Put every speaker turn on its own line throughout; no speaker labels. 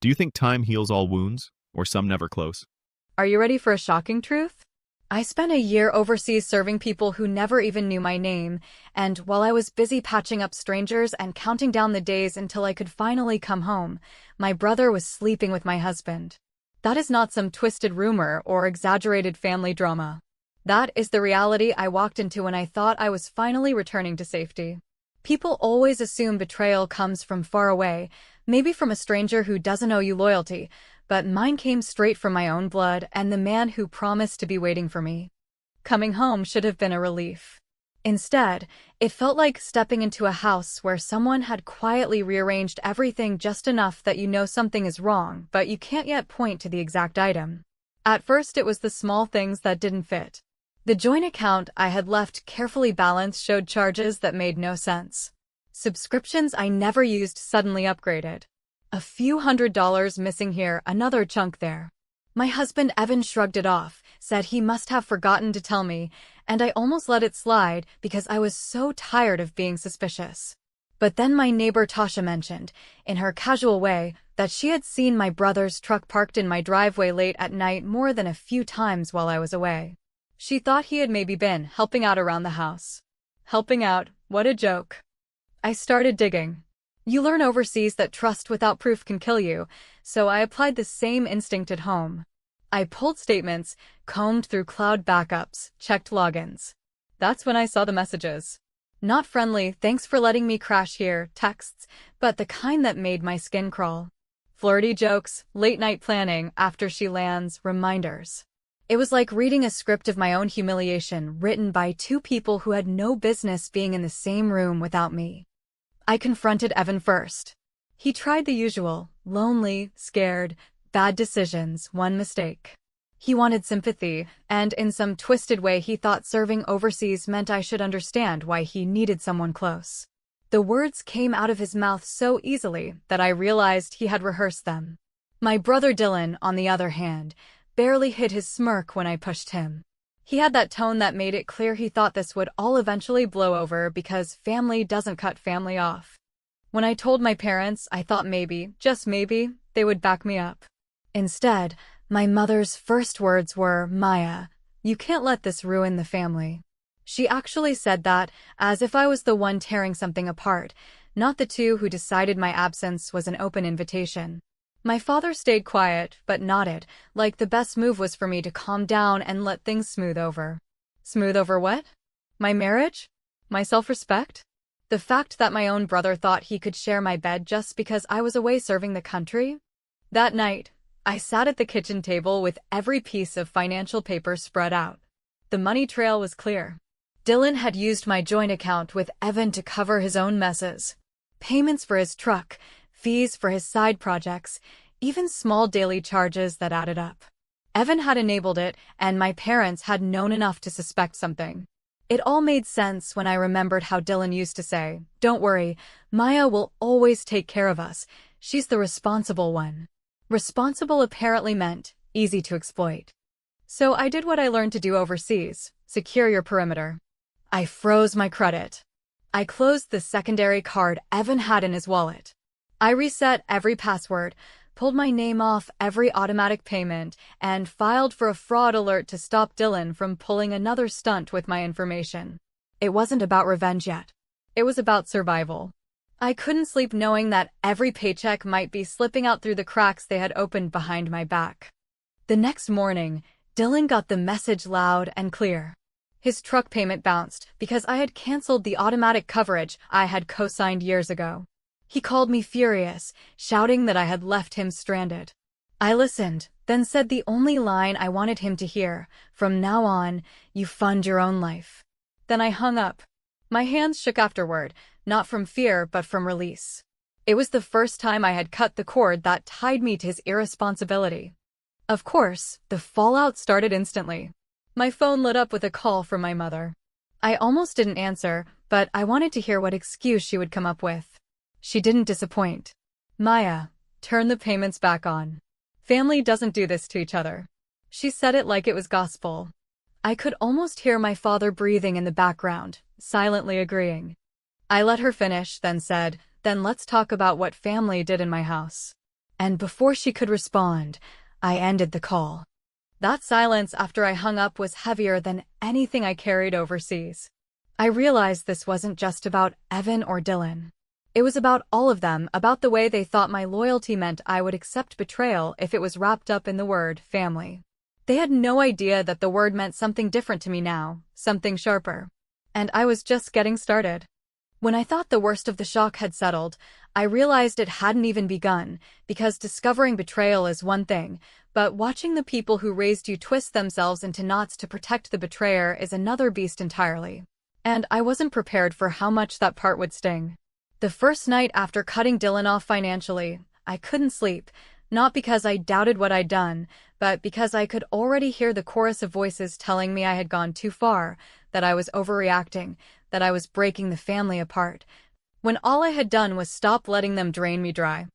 Do you think time heals all wounds, or some never close?
Are you ready for a shocking truth? I spent a year overseas serving people who never even knew my name, and while I was busy patching up strangers and counting down the days until I could finally come home, my brother was sleeping with my husband. That is not some twisted rumor or exaggerated family drama. That is the reality I walked into when I thought I was finally returning to safety. People always assume betrayal comes from far away, maybe from a stranger who doesn't owe you loyalty, but mine came straight from my own blood and the man who promised to be waiting for me. Coming home should have been a relief. Instead, it felt like stepping into a house where someone had quietly rearranged everything just enough that you know something is wrong, but you can't yet point to the exact item. At first, it was the small things that didn't fit. The joint account I had left carefully balanced showed charges that made no sense. Subscriptions I never used suddenly upgraded. A few $100s missing here, another chunk there. My husband Evan shrugged it off, said he must have forgotten to tell me, and I almost let it slide because I was so tired of being suspicious. But then my neighbor Tasha mentioned, in her casual way, that she had seen my brother's truck parked in my driveway late at night more than a few times while I was away. She thought he had maybe been helping out around the house. Helping out, what a joke. I started digging. You learn overseas that trust without proof can kill you, so I applied the same instinct at home. I pulled statements, combed through cloud backups, checked logins. That's when I saw the messages. Not friendly, thanks for letting me crash here, texts, but the kind that made my skin crawl. Flirty jokes, late-night planning, after she lands, reminders. It was like reading a script of my own humiliation written by two people who had no business being in the same room without me. I confronted Evan first. He tried the usual, lonely, scared, bad decisions, one mistake. He wanted sympathy, and in some twisted way he thought serving overseas meant I should understand why he needed someone close. The words came out of his mouth so easily that I realized he had rehearsed them. My brother Dylan, on the other hand, barely hid his smirk when I pushed him. He had that tone that made it clear he thought this would all eventually blow over because family doesn't cut family off. When I told my parents, I thought maybe, just maybe, they would back me up. Instead, my mother's first words were, "Maya, you can't let this ruin the family." She actually said that, as if I was the one tearing something apart, not the two who decided my absence was an open invitation. My father stayed quiet, but nodded, like the best move was for me to calm down and let things smooth over. Smooth over what? My marriage? My self-respect? The fact that my own brother thought he could share my bed just because I was away serving the country? That night, I sat at the kitchen table with every piece of financial paper spread out. The money trail was clear. Dylan had used my joint account with Evan to cover his own messes. Payments for his truck, fees for his side projects, even small daily charges that added up. Evan had enabled it, and my parents had known enough to suspect something. It all made sense when I remembered how Dylan used to say, "Don't worry, Maya will always take care of us. She's the responsible one." Responsible apparently meant easy to exploit. So I did what I learned to do overseas: secure your perimeter. I froze my credit. I closed the secondary card Evan had in his wallet. I reset every password, pulled my name off every automatic payment, and filed for a fraud alert to stop Dylan from pulling another stunt with my information. It wasn't about revenge yet. It was about survival. I couldn't sleep knowing that every paycheck might be slipping out through the cracks they had opened behind my back. The next morning, Dylan got the message loud and clear. His truck payment bounced because I had canceled the automatic coverage I had co-signed years ago. He called me furious, shouting that I had left him stranded. I listened, then said the only line I wanted him to hear: "From now on, you fund your own life." Then I hung up. My hands shook afterward, not from fear but from release. It was the first time I had cut the cord that tied me to his irresponsibility. Of course, the fallout started instantly. My phone lit up with a call from my mother. I almost didn't answer, but I wanted to hear what excuse she would come up with. She didn't disappoint. "Maya, turn the payments back on. Family doesn't do this to each other." She said it like it was gospel. I could almost hear my father breathing in the background, silently agreeing. I let her finish, then said, "Then let's talk about what family did in my house." And before she could respond, I ended the call. That silence after I hung up was heavier than anything I carried overseas. I realized this wasn't just about Evan or Dylan. It was about all of them, about the way they thought my loyalty meant I would accept betrayal if it was wrapped up in the word family. They had no idea that the word meant something different to me now, something sharper. And I was just getting started. When I thought the worst of the shock had settled, I realized it hadn't even begun, because discovering betrayal is one thing, but watching the people who raised you twist themselves into knots to protect the betrayer is another beast entirely. And I wasn't prepared for how much that part would sting. The first night after cutting Dylan off financially, I couldn't sleep, not because I doubted what I'd done, but because I could already hear the chorus of voices telling me I had gone too far, that I was overreacting, that I was breaking the family apart, when all I had done was stop letting them drain me dry.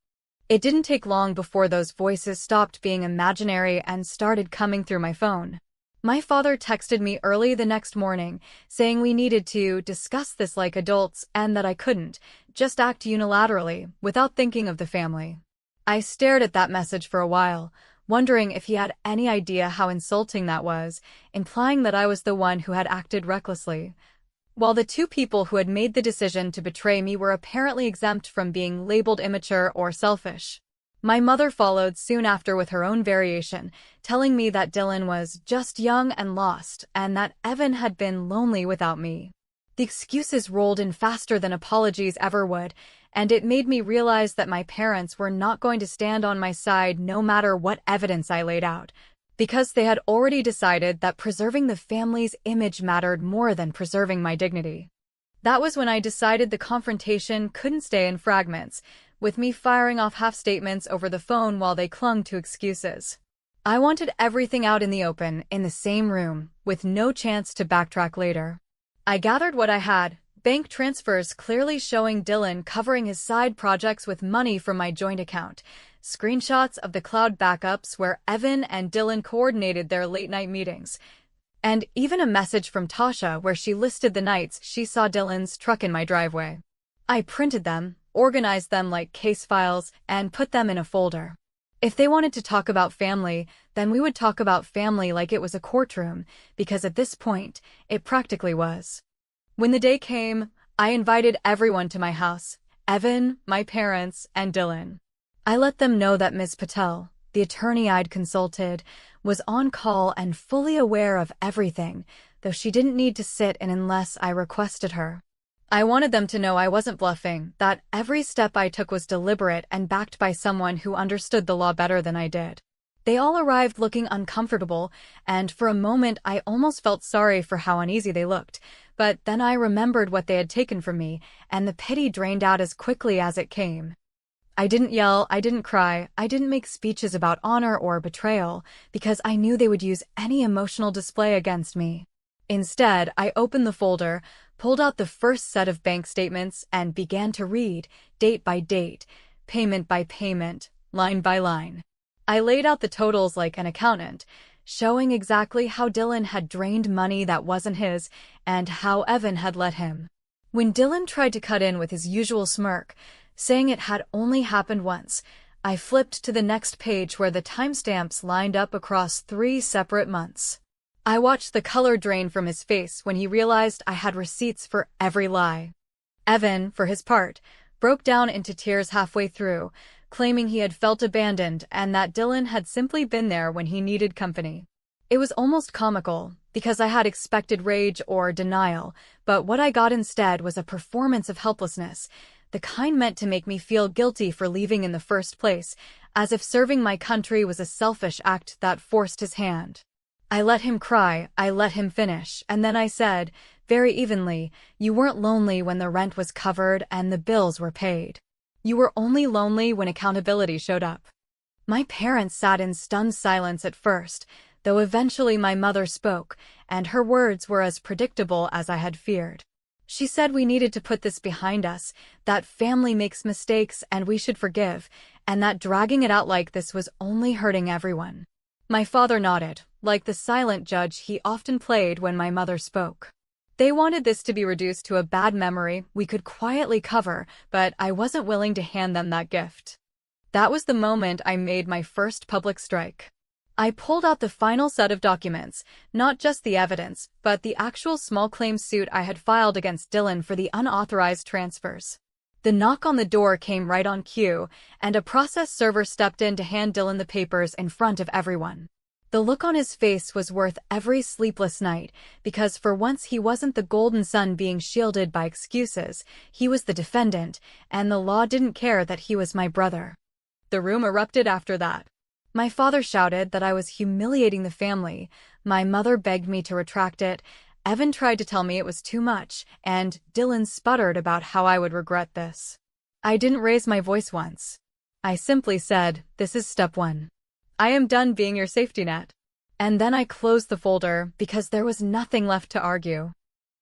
It didn't take long before those voices stopped being imaginary and started coming through my phone. My father texted me early the next morning, saying we needed to discuss this like adults and that I couldn't just act unilaterally, without thinking of the family. I stared at that message for a while, wondering if he had any idea how insulting that was, implying that I was the one who had acted recklessly, while the two people who had made the decision to betray me were apparently exempt from being labeled immature or selfish. My mother followed soon after with her own variation, telling me that Dylan was just young and lost, and that Evan had been lonely without me. The excuses rolled in faster than apologies ever would, and it made me realize that my parents were not going to stand on my side no matter what evidence I laid out, because they had already decided that preserving the family's image mattered more than preserving my dignity. That was when I decided the confrontation couldn't stay in fragments, with me firing off half-statements over the phone while they clung to excuses. I wanted everything out in the open, in the same room, with no chance to backtrack later. I gathered what I had, bank transfers clearly showing Dylan covering his side projects with money from my joint account, screenshots of the cloud backups where Evan and Dylan coordinated their late-night meetings, and even a message from Tasha where she listed the nights she saw Dylan's truck in my driveway. I printed them, organized them like case files, and put them in a folder. If they wanted to talk about family, then we would talk about family like it was a courtroom, because at this point, it practically was. When the day came, I invited everyone to my house, Evan, my parents, and Dylan. I let them know that Ms. Patel, the attorney I'd consulted, was on call and fully aware of everything, though she didn't need to sit in unless I requested her. I wanted them to know I wasn't bluffing, that every step I took was deliberate and backed by someone who understood the law better than I did. They all arrived looking uncomfortable, and for a moment I almost felt sorry for how uneasy they looked, but then I remembered what they had taken from me, and the pity drained out as quickly as it came. I didn't yell, I didn't cry, I didn't make speeches about honor or betrayal, because I knew they would use any emotional display against me. Instead, I opened the folder, pulled out the first set of bank statements, and began to read, date by date, payment by payment, line by line. I laid out the totals like an accountant, showing exactly how Dylan had drained money that wasn't his, and how Evan had let him. When Dylan tried to cut in with his usual smirk, saying it had only happened once, I flipped to the next page where the timestamps lined up across 3 separate months. I watched the color drain from his face when he realized I had receipts for every lie. Evan, for his part, broke down into tears halfway through, claiming he had felt abandoned and that Dylan had simply been there when he needed company. It was almost comical, because I had expected rage or denial, but what I got instead was a performance of helplessness, the kind meant to make me feel guilty for leaving in the first place, as if serving my country was a selfish act that forced his hand. I let him cry, I let him finish, and then I said, very evenly, you weren't lonely when the rent was covered and the bills were paid. You were only lonely when accountability showed up. My parents sat in stunned silence at first, though eventually my mother spoke, and her words were as predictable as I had feared. She said we needed to put this behind us, that family makes mistakes and we should forgive, and that dragging it out like this was only hurting everyone. My father nodded, like the silent judge he often played when my mother spoke. They wanted this to be reduced to a bad memory we could quietly cover, but I wasn't willing to hand them that gift. That was the moment I made my first public strike. I pulled out the final set of documents, not just the evidence, but the actual small claims suit I had filed against Dylan for the unauthorized transfers. The knock on the door came right on cue, and a process server stepped in to hand Dylan the papers in front of everyone. The look on his face was worth every sleepless night, because for once he wasn't the golden son being shielded by excuses, he was the defendant, and the law didn't care that he was my brother. The room erupted after that. My father shouted that I was humiliating the family, my mother begged me to retract it, Evan tried to tell me it was too much, and Dylan sputtered about how I would regret this. I didn't raise my voice once. I simply said, "This is step one. I am done being your safety net." And then I closed the folder because there was nothing left to argue.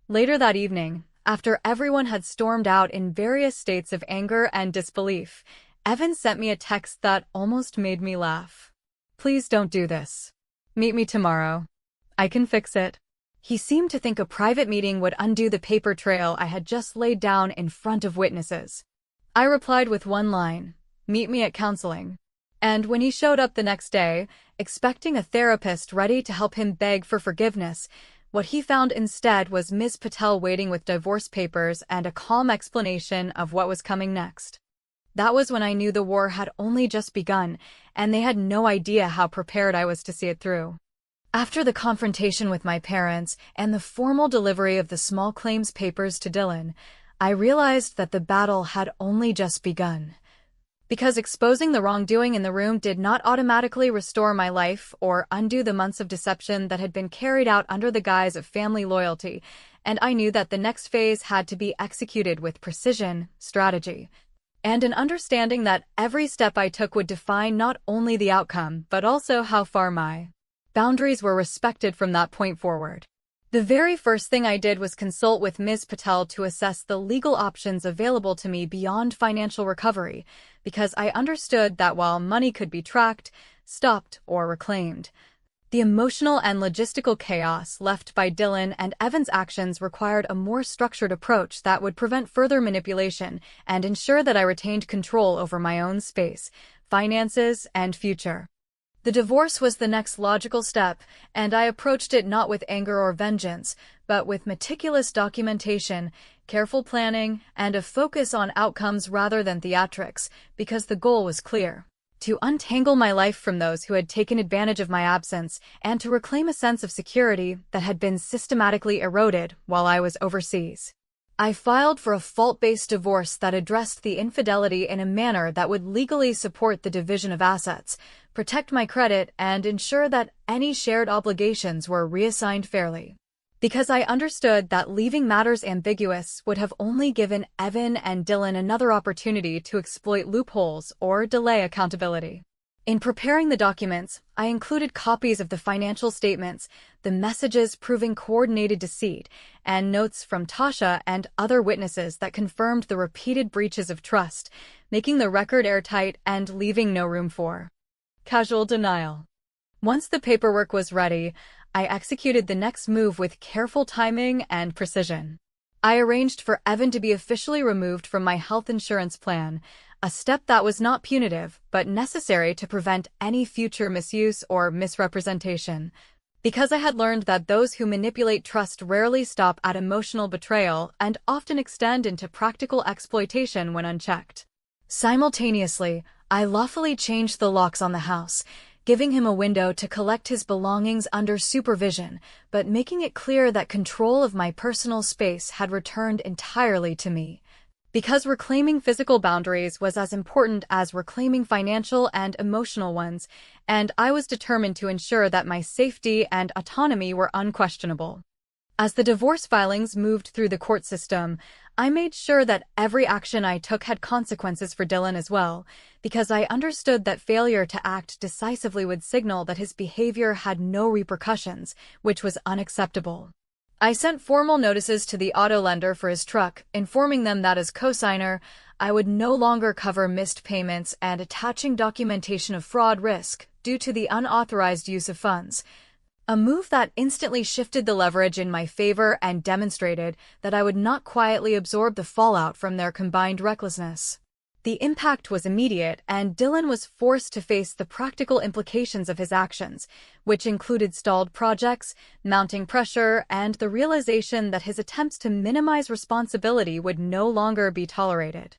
Later that evening, after everyone had stormed out in various states of anger and disbelief, Evan sent me a text that almost made me laugh. "Please don't do this. Meet me tomorrow. I can fix it." He seemed to think a private meeting would undo the paper trail I had just laid down in front of witnesses. I replied with one line, "Meet me at counseling." And when he showed up the next day, expecting a therapist ready to help him beg for forgiveness, what he found instead was Ms. Patel waiting with divorce papers and a calm explanation of what was coming next. That was when I knew the war had only just begun, and they had no idea how prepared I was to see it through. After the confrontation with my parents and the formal delivery of the small claims papers to Dylan, I realized that the battle had only just begun. Because exposing the wrongdoing in the room did not automatically restore my life or undo the months of deception that had been carried out under the guise of family loyalty, and I knew that the next phase had to be executed with precision, strategy, and an understanding that every step I took would define not only the outcome, but also how far my boundaries were respected from that point forward. The very first thing I did was consult with Ms. Patel to assess the legal options available to me beyond financial recovery, because I understood that while money could be tracked, stopped, or reclaimed, the emotional and logistical chaos left by Dylan and Evan's actions required a more structured approach that would prevent further manipulation and ensure that I retained control over my own space, finances, and future. The divorce was the next logical step, and I approached it not with anger or vengeance, but with meticulous documentation, careful planning, and a focus on outcomes rather than theatrics, because the goal was clear: to untangle my life from those who had taken advantage of my absence, and to reclaim a sense of security that had been systematically eroded while I was overseas. I filed for a fault-based divorce that addressed the infidelity in a manner that would legally support the division of assets, protect my credit, and ensure that any shared obligations were reassigned fairly. Because I understood that leaving matters ambiguous would have only given Evan and Dylan another opportunity to exploit loopholes or delay accountability. In preparing the documents, I included copies of the financial statements, the messages proving coordinated deceit, and notes from Tasha and other witnesses that confirmed the repeated breaches of trust, making the record airtight and leaving no room for casual denial. Once the paperwork was ready, I executed the next move with careful timing and precision. I arranged for Evan to be officially removed from my health insurance plan, a step that was not punitive but necessary to prevent any future misuse or misrepresentation. Because I had learned that those who manipulate trust rarely stop at emotional betrayal and often extend into practical exploitation when unchecked. Simultaneously, I lawfully changed the locks on the house, giving him a window to collect his belongings under supervision, but making it clear that control of my personal space had returned entirely to me. Because reclaiming physical boundaries was as important as reclaiming financial and emotional ones, and I was determined to ensure that my safety and autonomy were unquestionable. As the divorce filings moved through the court system, I made sure that every action I took had consequences for Dylan as well, because I understood that failure to act decisively would signal that his behavior had no repercussions, which was unacceptable. I sent formal notices to the auto lender for his truck, informing them that as cosigner, I would no longer cover missed payments and attaching documentation of fraud risk due to the unauthorized use of funds. A move that instantly shifted the leverage in my favor and demonstrated that I would not quietly absorb the fallout from their combined recklessness. The impact was immediate, and Dylan was forced to face the practical implications of his actions, which included stalled projects, mounting pressure, and the realization that his attempts to minimize responsibility would no longer be tolerated.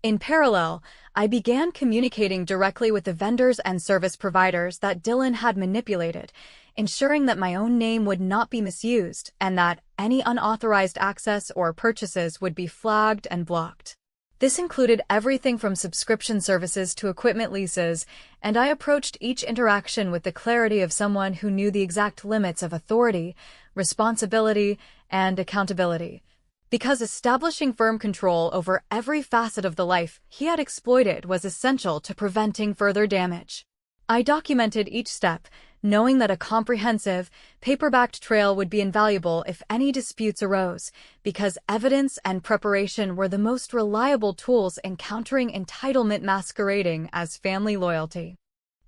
In parallel, I began communicating directly with the vendors and service providers that Dylan had manipulated, ensuring that my own name would not be misused and that any unauthorized access or purchases would be flagged and blocked. This included everything from subscription services to equipment leases, and I approached each interaction with the clarity of someone who knew the exact limits of authority, responsibility, and accountability. Because establishing firm control over every facet of the life he had exploited was essential to preventing further damage. I documented each step, knowing that a comprehensive, paper-backed trail would be invaluable if any disputes arose, because evidence and preparation were the most reliable tools in countering entitlement masquerading as family loyalty.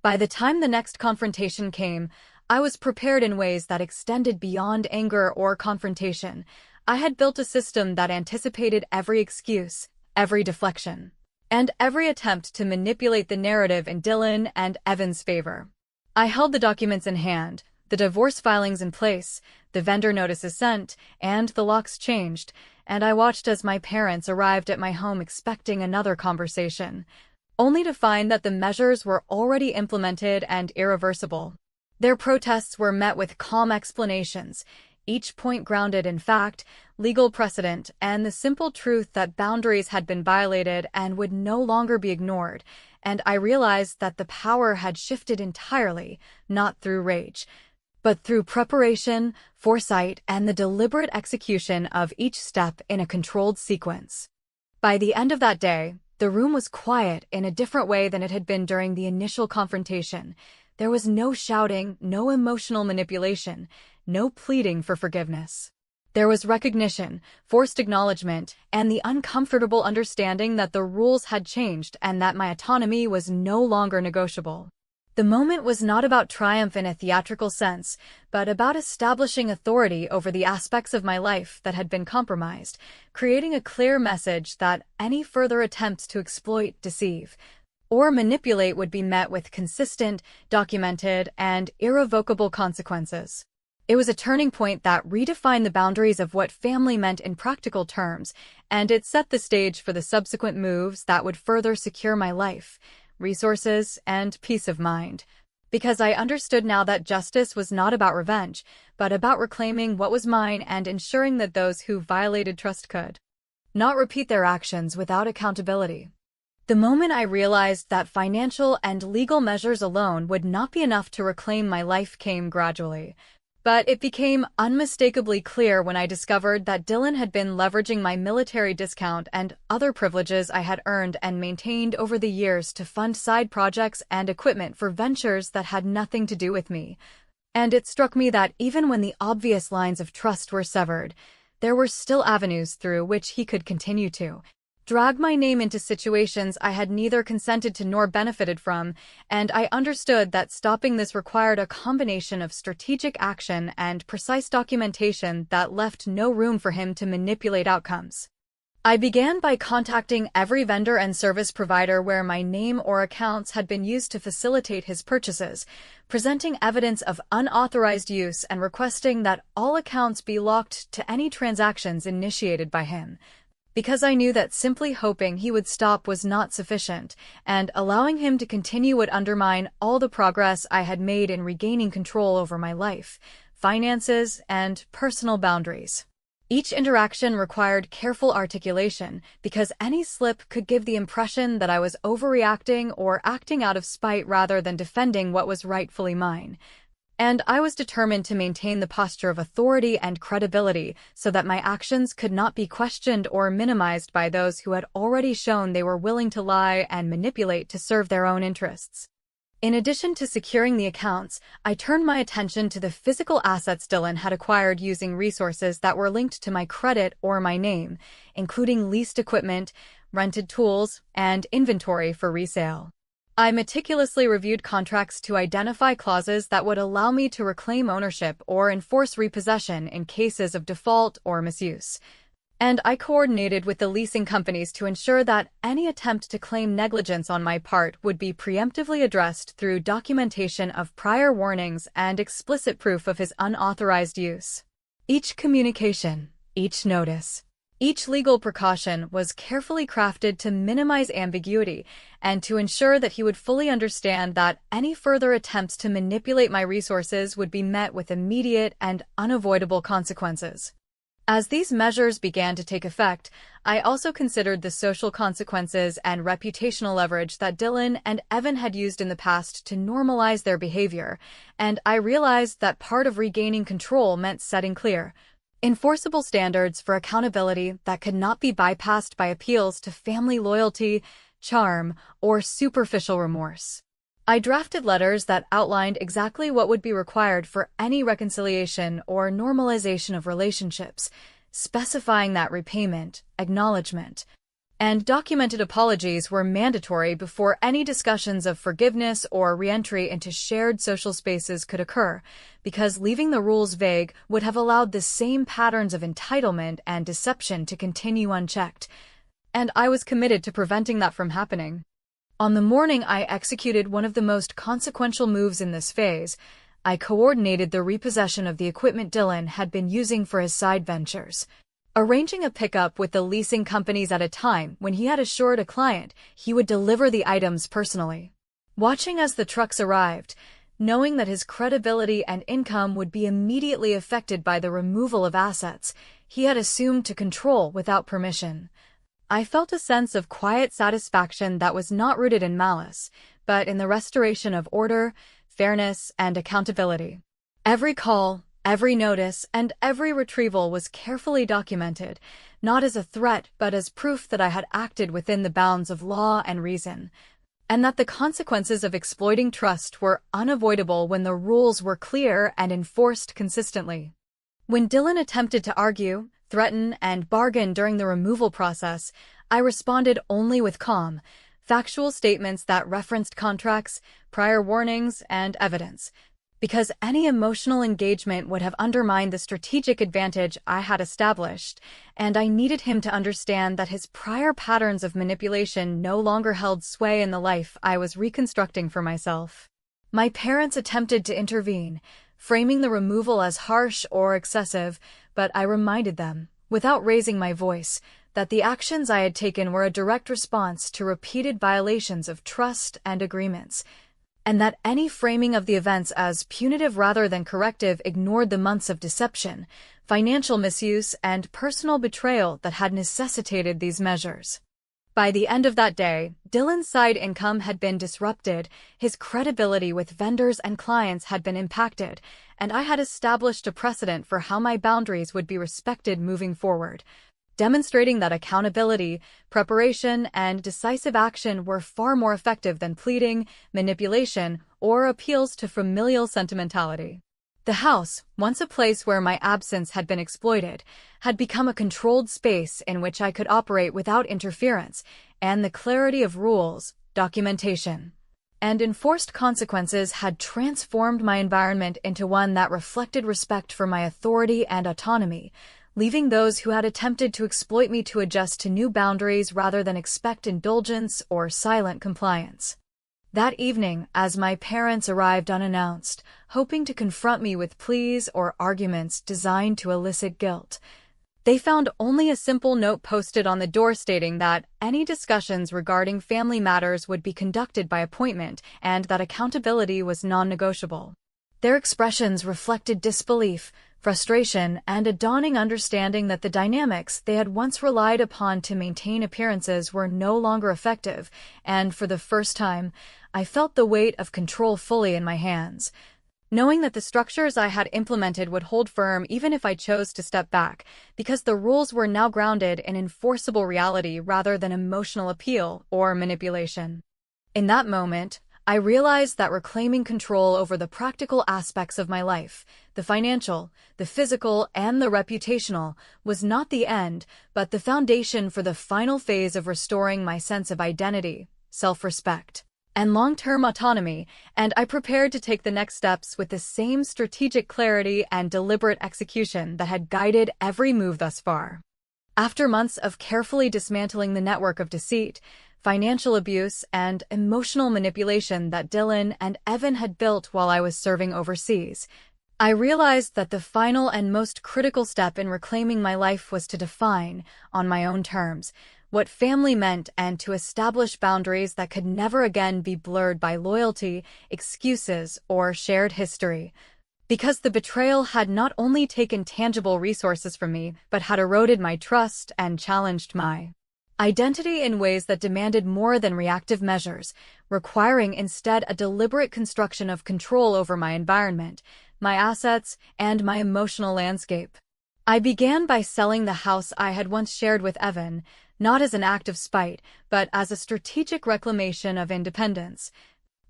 By the time the next confrontation came, I was prepared in ways that extended beyond anger or confrontation. I had built a system that anticipated every excuse, every deflection, and every attempt to manipulate the narrative in Dylan and Evan's favor. I held the documents in hand, the divorce filings in place, the vendor notices sent, and the locks changed, and I watched as my parents arrived at my home expecting another conversation, only to find that the measures were already implemented and irreversible. Their protests were met with calm explanations, each point grounded in fact, legal precedent, and the simple truth that boundaries had been violated and would no longer be ignored, and I realized that the power had shifted entirely, not through rage, but through preparation, foresight, and the deliberate execution of each step in a controlled sequence. By the end of that day, the room was quiet in a different way than it had been during the initial confrontation. There was no shouting, no emotional manipulation, no pleading for forgiveness. There was recognition, forced acknowledgement, and the uncomfortable understanding that the rules had changed and that my autonomy was no longer negotiable. The moment was not about triumph in a theatrical sense, but about establishing authority over the aspects of my life that had been compromised, creating a clear message that any further attempts to exploit, deceive, or manipulate would be met with consistent, documented, and irrevocable consequences. It was a turning point that redefined the boundaries of what family meant in practical terms, and it set the stage for the subsequent moves that would further secure my life, resources, and peace of mind. Because I understood now that justice was not about revenge, but about reclaiming what was mine and ensuring that those who violated trust could not repeat their actions without accountability. The moment I realized that financial and legal measures alone would not be enough to reclaim my life came gradually. But it became unmistakably clear when I discovered that Dylan had been leveraging my military discount and other privileges I had earned and maintained over the years to fund side projects and equipment for ventures that had nothing to do with me. And it struck me that even when the obvious lines of trust were severed, there were still avenues through which he could continue to drag my name into situations I had neither consented to nor benefited from, and I understood that stopping this required a combination of strategic action and precise documentation that left no room for him to manipulate outcomes. I began by contacting every vendor and service provider where my name or accounts had been used to facilitate his purchases, presenting evidence of unauthorized use and requesting that all accounts be locked to any transactions initiated by him. Because I knew that simply hoping he would stop was not sufficient, and allowing him to continue would undermine all the progress I had made in regaining control over my life, finances, and personal boundaries. Each interaction required careful articulation, because any slip could give the impression that I was overreacting or acting out of spite rather than defending what was rightfully mine. And I was determined to maintain the posture of authority and credibility so that my actions could not be questioned or minimized by those who had already shown they were willing to lie and manipulate to serve their own interests. In addition to securing the accounts, I turned my attention to the physical assets Dylan had acquired using resources that were linked to my credit or my name, including leased equipment, rented tools, and inventory for resale. I meticulously reviewed contracts to identify clauses that would allow me to reclaim ownership or enforce repossession in cases of default or misuse. And I coordinated with the leasing companies to ensure that any attempt to claim negligence on my part would be preemptively addressed through documentation of prior warnings and explicit proof of his unauthorized use. Each communication, each notice, each legal precaution was carefully crafted to minimize ambiguity and to ensure that he would fully understand that any further attempts to manipulate my resources would be met with immediate and unavoidable consequences. As these measures began to take effect, I also considered the social consequences and reputational leverage that Dylan and Evan had used in the past to normalize their behavior, and I realized that part of regaining control meant setting clear, enforceable standards for accountability that could not be bypassed by appeals to family loyalty, charm, or superficial remorse. I drafted letters that outlined exactly what would be required for any reconciliation or normalization of relationships, specifying that repayment, acknowledgement, and documented apologies were mandatory before any discussions of forgiveness or reentry into shared social spaces could occur, because leaving the rules vague would have allowed the same patterns of entitlement and deception to continue unchecked, and I was committed to preventing that from happening. On the morning I executed one of the most consequential moves in this phase, I coordinated the repossession of the equipment Dylan had been using for his side ventures, arranging a pickup with the leasing companies at a time when he had assured a client he would deliver the items personally. Watching as the trucks arrived, knowing that his credibility and income would be immediately affected by the removal of assets he had assumed to control without permission, I felt a sense of quiet satisfaction that was not rooted in malice, but in the restoration of order, fairness, and accountability. Every call, every notice, and every retrieval was carefully documented, not as a threat but as proof that I had acted within the bounds of law and reason, and that the consequences of exploiting trust were unavoidable when the rules were clear and enforced consistently. When Dylan attempted to argue, threaten, and bargain during the removal process, I responded only with calm, factual statements that referenced contracts, prior warnings, and evidence, because any emotional engagement would have undermined the strategic advantage I had established, and I needed him to understand that his prior patterns of manipulation no longer held sway in the life I was reconstructing for myself. My parents attempted to intervene, framing the removal as harsh or excessive, but I reminded them, without raising my voice, that the actions I had taken were a direct response to repeated violations of trust and agreements, and that any framing of the events as punitive rather than corrective ignored the months of deception, financial misuse, and personal betrayal that had necessitated these measures. By the end of that day, Dylan's side income had been disrupted, his credibility with vendors and clients had been impacted, and I had established a precedent for how my boundaries would be respected moving forward, demonstrating that accountability, preparation, and decisive action were far more effective than pleading, manipulation, or appeals to familial sentimentality. The house, once a place where my absence had been exploited, had become a controlled space in which I could operate without interference, and the clarity of rules, documentation, and enforced consequences had transformed my environment into one that reflected respect for my authority and autonomy, leaving those who had attempted to exploit me to adjust to new boundaries rather than expect indulgence or silent compliance. That evening, as my parents arrived unannounced, hoping to confront me with pleas or arguments designed to elicit guilt, they found only a simple note posted on the door stating that any discussions regarding family matters would be conducted by appointment and that accountability was non-negotiable. Their expressions reflected disbelief, frustration, and a dawning understanding that the dynamics they had once relied upon to maintain appearances were no longer effective, and for the first time, I felt the weight of control fully in my hands. Knowing that the structures I had implemented would hold firm even if I chose to step back, because the rules were now grounded in enforceable reality rather than emotional appeal or manipulation. In that moment, I realized that reclaiming control over the practical aspects of my life, the financial, the physical, and the reputational, was not the end, but the foundation for the final phase of restoring my sense of identity, self-respect, and long-term autonomy, and I prepared to take the next steps with the same strategic clarity and deliberate execution that had guided every move thus far. After months of carefully dismantling the network of deceit, financial abuse, and emotional manipulation that Dylan and Evan had built while I was serving overseas, I realized that the final and most critical step in reclaiming my life was to define, on my own terms, what family meant and to establish boundaries that could never again be blurred by loyalty, excuses, or shared history. Because the betrayal had not only taken tangible resources from me, but had eroded my trust and challenged my identity in ways that demanded more than reactive measures, requiring instead a deliberate construction of control over my environment, my assets, and my emotional landscape. I began by selling the house I had once shared with Evan, not as an act of spite, but as a strategic reclamation of independence.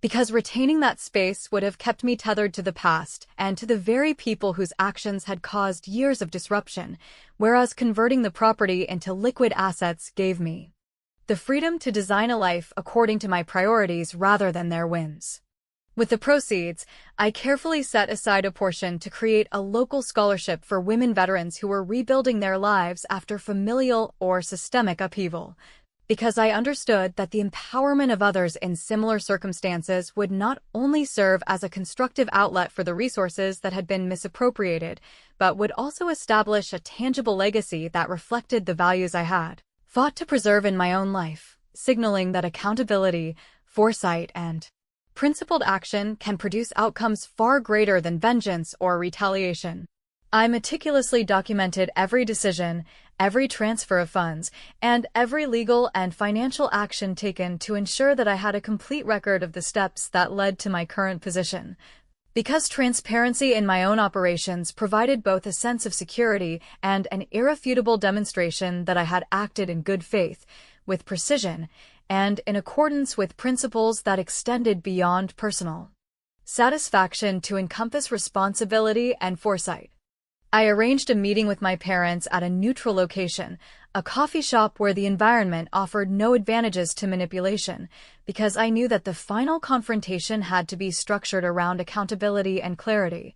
Because retaining that space would have kept me tethered to the past and to the very people whose actions had caused years of disruption, whereas converting the property into liquid assets gave me the freedom to design a life according to my priorities rather than their whims. With the proceeds, I carefully set aside a portion to create a local scholarship for women veterans who were rebuilding their lives after familial or systemic upheaval, because I understood that the empowerment of others in similar circumstances would not only serve as a constructive outlet for the resources that had been misappropriated, but would also establish a tangible legacy that reflected the values I had fought to preserve in my own life, signaling that accountability, foresight, and principled action can produce outcomes far greater than vengeance or retaliation. I meticulously documented every decision, every transfer of funds, and every legal and financial action taken to ensure that I had a complete record of the steps that led to my current position. Because transparency in my own operations provided both a sense of security and an irrefutable demonstration that I had acted in good faith, with precision, and in accordance with principles that extended beyond personal satisfaction to encompass responsibility and foresight. I arranged a meeting with my parents at a neutral location, a coffee shop where the environment offered no advantages to manipulation, because I knew that the final confrontation had to be structured around accountability and clarity,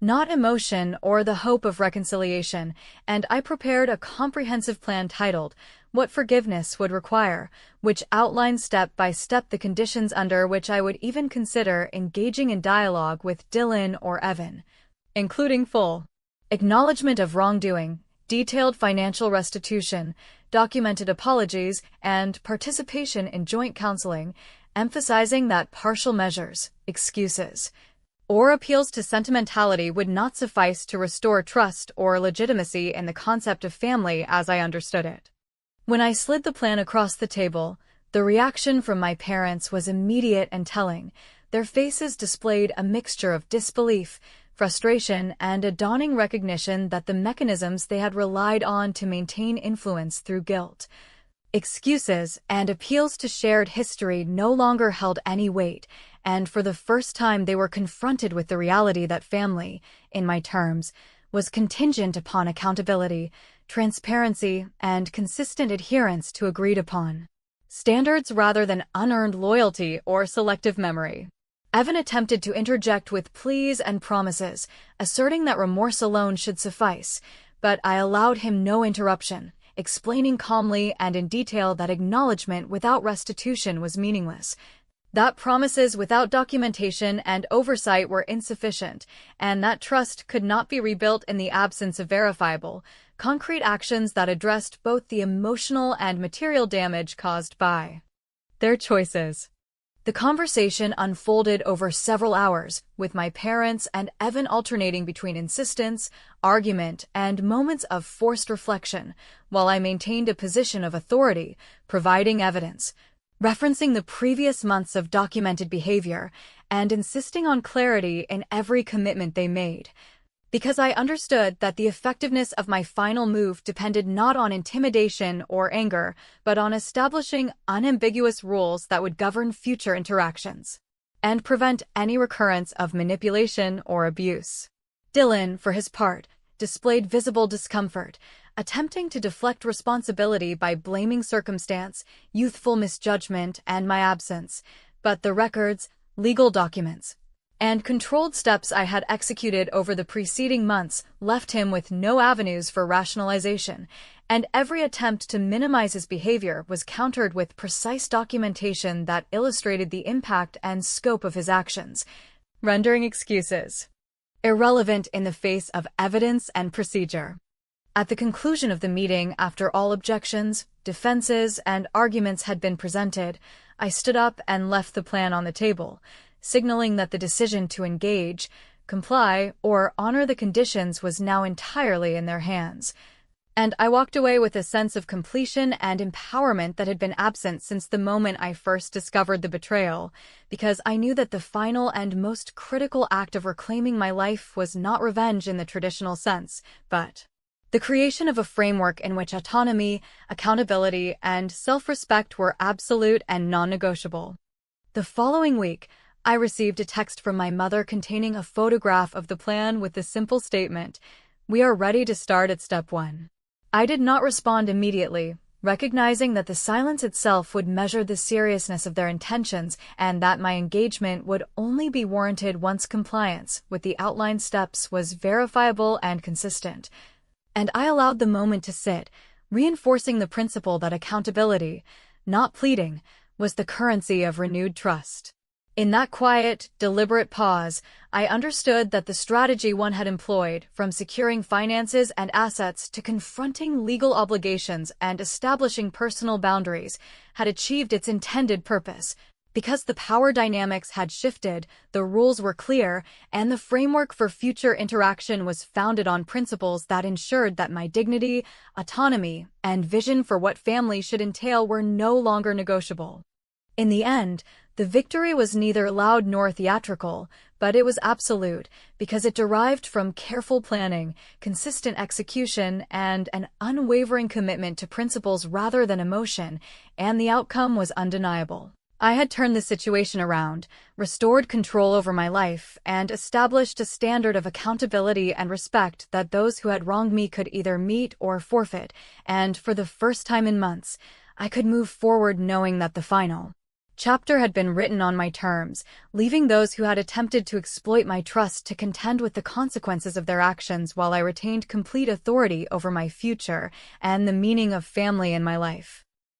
not emotion or the hope of reconciliation, and I prepared a comprehensive plan titled, What Forgiveness Would Require, which outlined step by step the conditions under which I would even consider engaging in dialogue with Dylan or Evan, including full acknowledgement of wrongdoing, detailed financial restitution, documented apologies, and participation in joint counseling, emphasizing that partial measures, excuses, or appeals to sentimentality would not suffice to restore trust or legitimacy in the concept of family as I understood it. When I slid the plan across the table, the reaction from my parents was immediate and telling. Their faces displayed a mixture of disbelief, frustration, and a dawning recognition that the mechanisms they had relied on to maintain influence through guilt, excuses, and appeals to shared history no longer held any weight, and for the first time they were confronted with the reality that family, in my terms, was contingent upon accountability, transparency, and consistent adherence to agreed-upon standards rather than unearned loyalty or selective memory. Evan attempted to interject with pleas and promises, asserting that remorse alone should suffice, but I allowed him no interruption, explaining calmly and in detail that acknowledgement without restitution was meaningless, that promises without documentation and oversight were insufficient, and that trust could not be rebuilt in the absence of verifiable, concrete actions that addressed both the emotional and material damage caused by their choices. The conversation unfolded over several hours, with my parents and Evan alternating between insistence, argument, and moments of forced reflection, while I maintained a position of authority, providing evidence, referencing the previous months of documented behavior, and insisting on clarity in every commitment they made. Because I understood that the effectiveness of my final move depended not on intimidation or anger, but on establishing unambiguous rules that would govern future interactions and prevent any recurrence of manipulation or abuse. Dylan, for his part, displayed visible discomfort, attempting to deflect responsibility by blaming circumstance, youthful misjudgment, and my absence, but the records, legal documents, and controlled steps I had executed over the preceding months left him with no avenues for rationalization, and every attempt to minimize his behavior was countered with precise documentation that illustrated the impact and scope of his actions, rendering excuses irrelevant in the face of evidence and procedure. At the conclusion of the meeting, after all objections, defenses, and arguments had been presented, I stood up and left the plan on the table, signaling that the decision to engage, comply, or honor the conditions was now entirely in their hands. And I walked away with a sense of completion and empowerment that had been absent since the moment I first discovered the betrayal, because I knew that the final and most critical act of reclaiming my life was not revenge in the traditional sense, but the creation of a framework in which autonomy, accountability, and self-respect were absolute and non-negotiable. The following week, I received a text from my mother containing a photograph of the plan with the simple statement, "We are ready to start at step 1. I did not respond immediately, recognizing that the silence itself would measure the seriousness of their intentions and that my engagement would only be warranted once compliance with the outlined steps was verifiable and consistent. And I allowed the moment to sit, reinforcing the principle that accountability, not pleading, was the currency of renewed trust. In that quiet, deliberate pause, I understood that the strategy one had employed, from securing finances and assets to confronting legal obligations and establishing personal boundaries, had achieved its intended purpose. Because the power dynamics had shifted, the rules were clear, and the framework for future interaction was founded on principles that ensured that my dignity, autonomy, and vision for what family should entail were no longer negotiable. In the end, the victory was neither loud nor theatrical, but it was absolute, because it derived from careful planning, consistent execution, and an unwavering commitment to principles rather than emotion, and the outcome was undeniable. I had turned the situation around, restored control over my life, and established a standard of accountability and respect that those who had wronged me could either meet or forfeit, and for the first time in months, I could move forward knowing that the final chapter had been written on my terms, leaving those who had attempted to exploit my trust to contend with the consequences of their actions while I retained complete authority over my future and the meaning of family in my life.